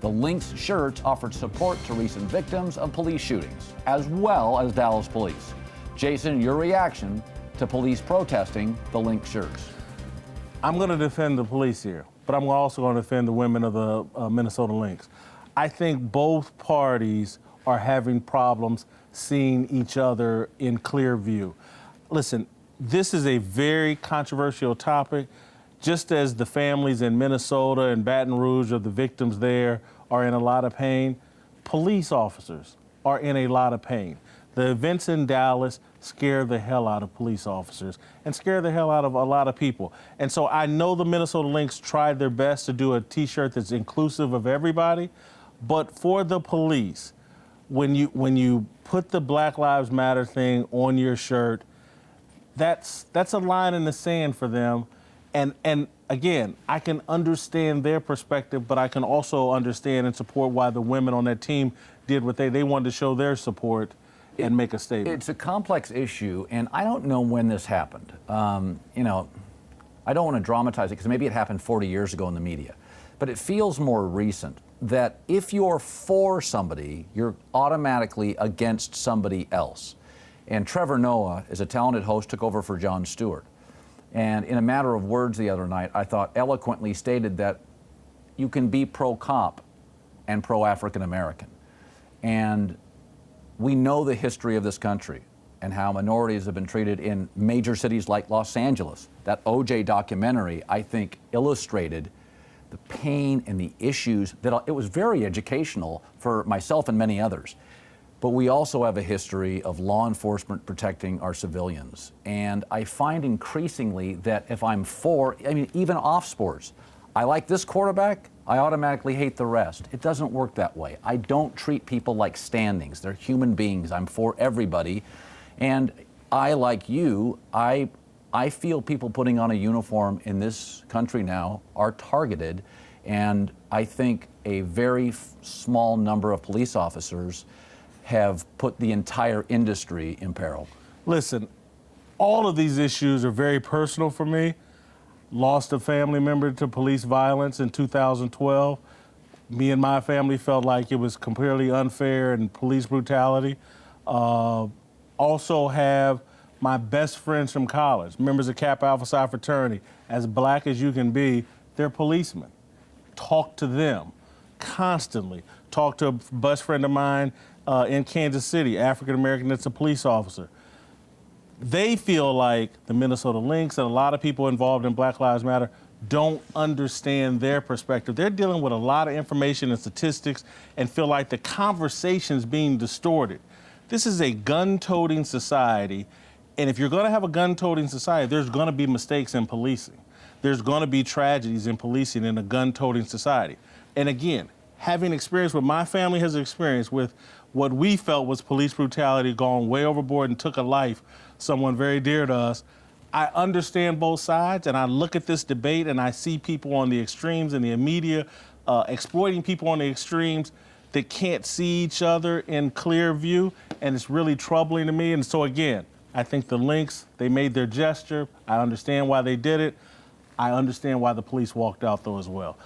The Lynx shirts offered support to recent victims of police shootings, as well as Dallas police. Jason, your reaction to police protesting the Lynx shirts? I'm going to defend the police here, but I'm also going to defend the women of the Minnesota Lynx. I think both parties are having problems seeing each other in clear view. Listen, this is a very controversial topic. Just as the families in Minnesota and Baton Rouge of the victims there are in a lot of pain, police officers are in a lot of pain. The events in Dallas scare the hell out of police officers and scare the hell out of a lot of people. And so I know the Minnesota Lynx tried their best to do a t-shirt that's inclusive of everybody, but for the police, when you put the Black Lives Matter thing on your shirt, that's a line in the sand for them. And again, I can understand their perspective, but I can also understand and support why the women on that team did what they wanted to show their support and make a statement. It's a complex issue, and I don't know when this happened. You know, I don't want to dramatize it because maybe it happened 40 years ago in the media, but it feels more recent that if you're for somebody, you're automatically against somebody else. And Trevor Noah, as a talented host, took over for Jon Stewart. And in a matter of words the other night, I thought eloquently stated that you can be pro-cop and pro-African American. And we know the history of this country and how minorities have been treated in major cities like Los Angeles. That O.J. documentary, I think, illustrated the pain and the issues that it was very educational for myself and many others. But we also have a history of law enforcement protecting our civilians. And I find increasingly that if I'm for, I mean, even off sports, I like this quarterback, I automatically hate the rest. It doesn't work that way. I don't treat people like standings. They're human beings. I'm for everybody. And I, like you, I feel people putting on a uniform in this country now are targeted. And I think a very small number of police officers have put the entire industry in peril. Listen, all of these issues are very personal for me. Lost a family member to police violence in 2012. Me and my family felt like it was completely unfair and police brutality. Also have my best friends from college, members of Kappa Alpha Psi fraternity, as black as you can be, they're policemen. Talk to them constantly. Talk to a best friend of mine in Kansas City, African-American that's a police officer. They feel like the Minnesota Lynx and a lot of people involved in Black Lives Matter don't understand their perspective. They're dealing with a lot of information and statistics and feel like the conversation's being distorted. This is a gun-toting society, and if you're going to have a gun-toting society, there's going to be mistakes in policing. There's going to be tragedies in policing in a gun-toting society. And again, having experience what my family has experienced with what we felt was police brutality gone way overboard and took a life, someone very dear to us, I understand both sides, and I look at this debate and I see people on the extremes and the media exploiting people on the extremes that can't see each other in clear view, and it's really troubling to me. And so again, I think the Lynx, they made their gesture. I understand why they did it. I understand why the police walked out though as well.